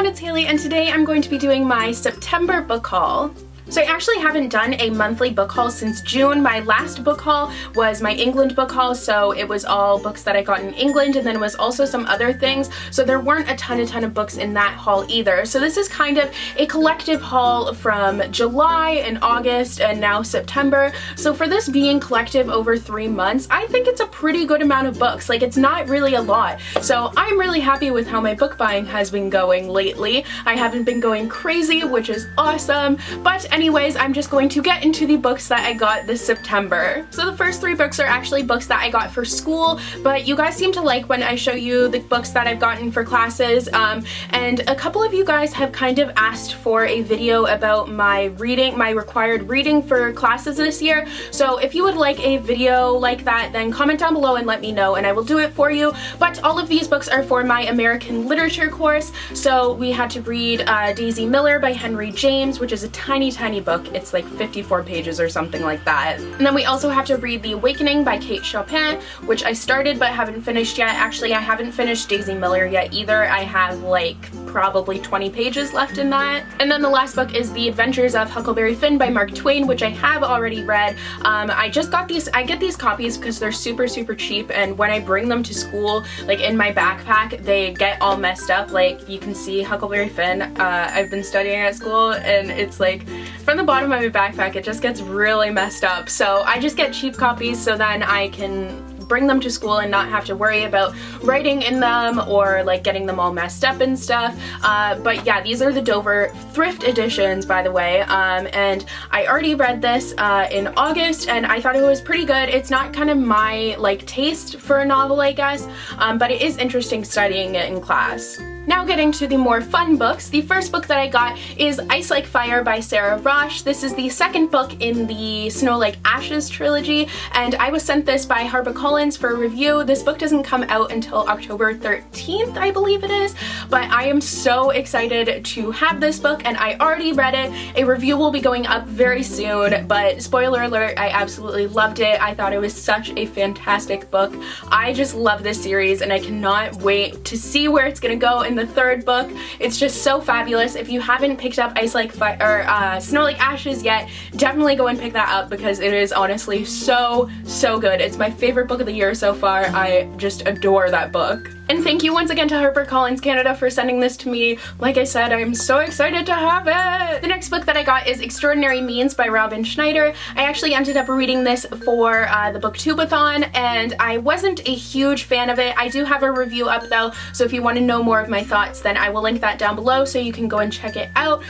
it's Haley, and today I'm going to be doing my September book haul. So I actually haven't done a monthly book haul since June. My last book haul was my England book haul, so it was all books that I got in England, and then it was also some other things, so there weren't a ton of books in that haul either. So this is kind of a collective haul from July and August and now September. So for this being collective over 3 months, I think it's a pretty good amount of books. Like, it's not really a lot. So I'm really happy with how my book buying has been going lately. I haven't been going crazy, which is awesome, but anyways, I'm just going to get into the books that I got this September. So the first 3 books are actually books that I got for school, but you guys seem to like when I show you the books that I've gotten for classes, and a couple of you guys have kind of asked for a video about my required reading for classes this year. So if you would like a video like that, then comment down below and let me know and I will do it for you. But all of these books are for my American literature course. So we had to read Daisy Miller by Henry James, which is a tiny book. It's like 54 pages or something like that. And then we also have to read The Awakening by Kate Chopin, which I started but haven't finished yet. Actually, I haven't finished Daisy Miller yet either. I have like probably 20 pages left in that. And then the last book is The Adventures of Huckleberry Finn by Mark Twain, which I have already read. I just got these, I get these copies because they're super cheap, and when I bring them to school, like in my backpack, they get all messed up. Like, you can see Huckleberry Finn. I've been studying at school, and it's like, from the bottom of my backpack, it just gets really messed up. So I just get cheap copies so then I can bring them to school and not have to worry about writing in them or like getting them all messed up and stuff. But yeah, these are the Dover thrift editions, by the way, and I already read this in August and I thought it was pretty good. It's not kind of my like taste for a novel, I guess, but it is interesting studying it in class. Now getting to the more fun books, the first book that I got is Ice Like Fire by Sarah Rosh. This is the second book in the Snow Like Ashes trilogy, and I was sent this by HarperCollins for review. This book doesn't come out until October 13th, I believe it is, but I am so excited to have this book, and I already read it. A review will be going up very soon, but spoiler alert, I absolutely loved it. I thought it was such a fantastic book. I just love this series, and I cannot wait to see where it's gonna go in the third book. It's just so fabulous. If you haven't picked up Ice Like Fire or Snow Like Ashes yet, definitely go and pick that up because it is honestly so good. It's my favorite book of the year so far. I just adore that book. And thank you once again to HarperCollins Canada for sending this to me. Like I said, I'm so excited to have it! The next book that I got is Extraordinary Means by Robin Schneider. I actually ended up reading this for the Booktubeathon, and I wasn't a huge fan of it. I do have a review up though, so if you want to know more of my thoughts, then I will link that down below so you can go and check it out.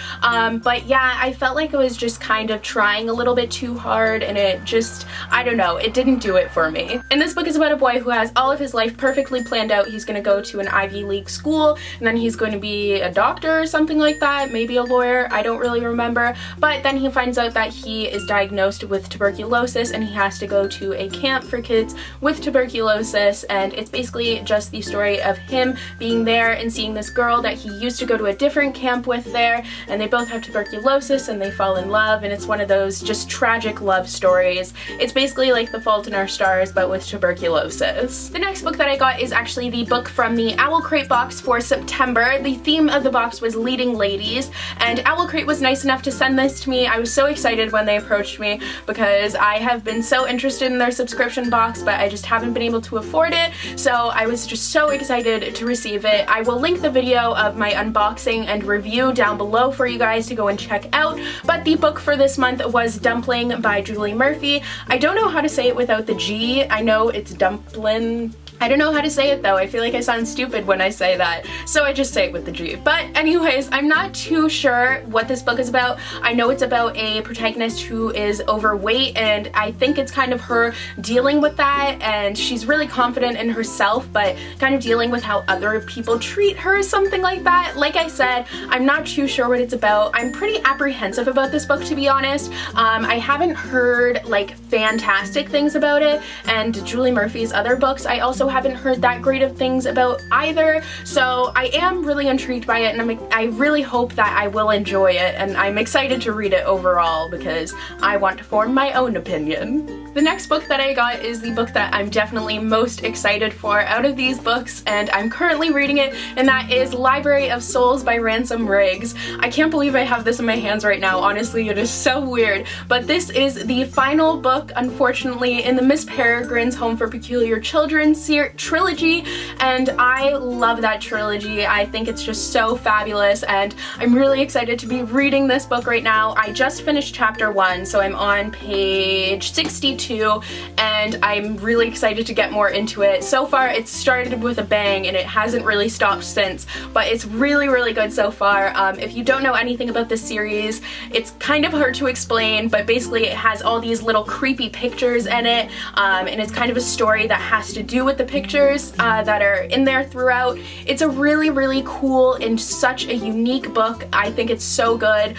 But yeah, I felt like it was just kind of trying a little bit too hard, and it just, I don't know, it didn't do it for me. And this book is about a boy who has all of his life perfectly planned out. He's going to go to an Ivy League school, and then he's going to be a doctor or something like that, maybe a lawyer, I don't really remember, but then he finds out that he is diagnosed with tuberculosis and he has to go to a camp for kids with tuberculosis, and it's basically just the story of him being there and seeing this girl that he used to go to a different camp with there, and they both have tuberculosis and they fall in love, and it's one of those just tragic love stories. It's basically like The Fault in Our Stars but with tuberculosis. The next book that I got is actually the book from the Owl Crate box for September. The theme of the box was leading ladies, and Owl Crate was nice enough to send this to me. I was so excited when they approached me because I have been so interested in their subscription box, but I just haven't been able to afford it, so I was just so excited to receive it. I will link the video of my unboxing and review down below for you guys to go and check out, but the book for this month was Dumpling by Julie Murphy. I don't know how to say it without the G. I know it's Dumplin'. I don't know how to say it though. I feel like I sound stupid when I say that, so I just say it with the G. But anyways, I'm not too sure what this book is about. I know it's about a protagonist who is overweight, and I think it's kind of her dealing with that, and she's really confident in herself, but kind of dealing with how other people treat her, something like that. Like I said, I'm not too sure what it's about. I'm pretty apprehensive about this book, to be honest. I haven't heard like fantastic things about it, and Julie Murphy's other books I also haven't heard that great of things about either, so I am really intrigued by it, and I really hope that I will enjoy it, and I'm excited to read it overall because I want to form my own opinion. The next book that I got is the book that I'm definitely most excited for out of these books, and I'm currently reading it, and that is Library of Souls by Ransom Riggs. I can't believe I have this in my hands right now. Honestly, it is so weird, but this is the final book, unfortunately, in the Miss Peregrine's Home for Peculiar Children trilogy, and I love that trilogy. I think it's just so fabulous, and I'm really excited to be reading this book right now. I just finished chapter 1, so I'm on page 62, and I'm really excited to get more into it. So far, it's started with a bang, and it hasn't really stopped since, but it's really, really good so far. If you don't know anything about this series, it's kind of hard to explain, but basically it has all these little creepy pictures in it, and it's kind of a story that has to do with the pictures that are in there throughout. It's a really, really cool and such a unique book. I think it's so good.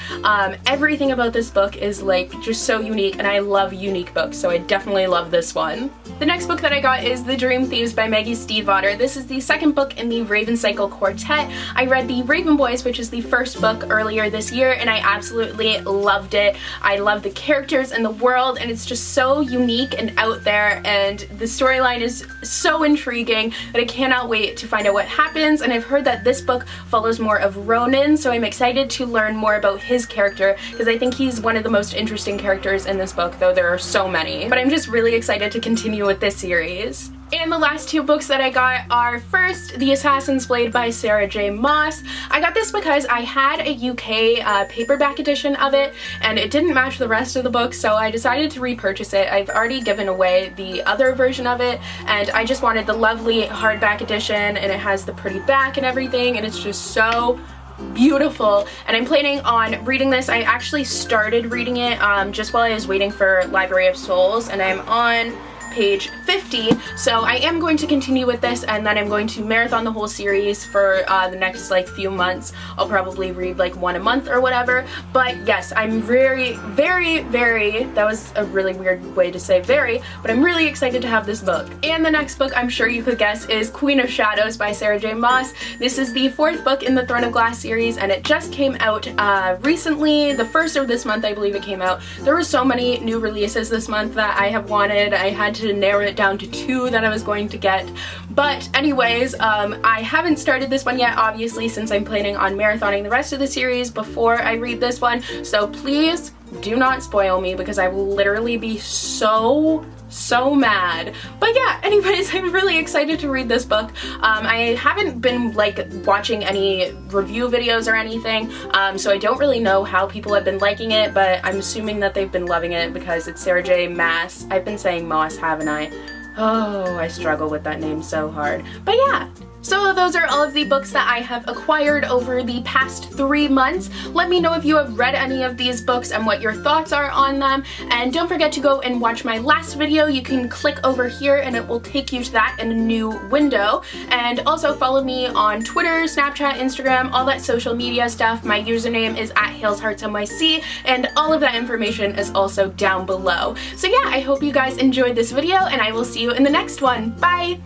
Everything about this book is like just so unique, and I love unique books, so I definitely love this one. The next book that I got is The Dream Thieves by Maggie Stiefvater. This is the second book in the Raven Cycle Quartet. I read The Raven Boys, which is the first book, earlier this year, and I absolutely loved it. I love the characters and the world, and it's just so unique and out there, and the storyline is so intriguing that I cannot wait to find out what happens. And I've heard that this book follows more of Ronan, so I'm excited to learn more about his character because I think he's one of the most interesting characters in this book, though there are so many. But I'm just really excited to continue with this series. And the last two books that I got are first, The Assassin's Blade by Sarah J. Maas. I got this because I had a UK paperback edition of it, and it didn't match the rest of the book, so I decided to repurchase it. I've already given away the other version of it, and I just wanted the lovely hardback edition, and it has the pretty back and everything, and it's just so beautiful, and I'm planning on reading this. I actually started reading it just while I was waiting for Library of Souls, and I'm on page 50, so I am going to continue with this, and then I'm going to marathon the whole series for the next like few months. I'll probably read like one a month or whatever, but yes, I'm very, that was a really weird way to say very, but I'm really excited to have this book. And the next book, I'm sure you could guess, is Queen of Shadows by Sarah J. Maas. This is the fourth book in the Throne of Glass series, and it just came out recently, the first of this month I believe it came out. There were so many new releases this month that I have wanted. I had to narrow it down to 2 that I was going to get. But anyways, I haven't started this one yet, obviously, since I'm planning on marathoning the rest of the series before I read this one. So please do not spoil me because I will literally be so mad. But yeah, anyways, I'm really excited to read this book. I haven't been like watching any review videos or anything, so I don't really know how people have been liking it, but I'm assuming that they've been loving it because it's Sarah J. Maas. I've been saying Moss, haven't I? Oh, I struggle with that name so hard. But yeah. So those are all of the books that I have acquired over the past 3 months. Let me know if you have read any of these books and what your thoughts are on them. And don't forget to go and watch my last video. You can click over here and it will take you to that in a new window. And also follow me on Twitter, Snapchat, Instagram, all that social media stuff. My username is @HalesHeartsNYC, and all of that information is also down below. So yeah, I hope you guys enjoyed this video, and I will see you in the next one. Bye!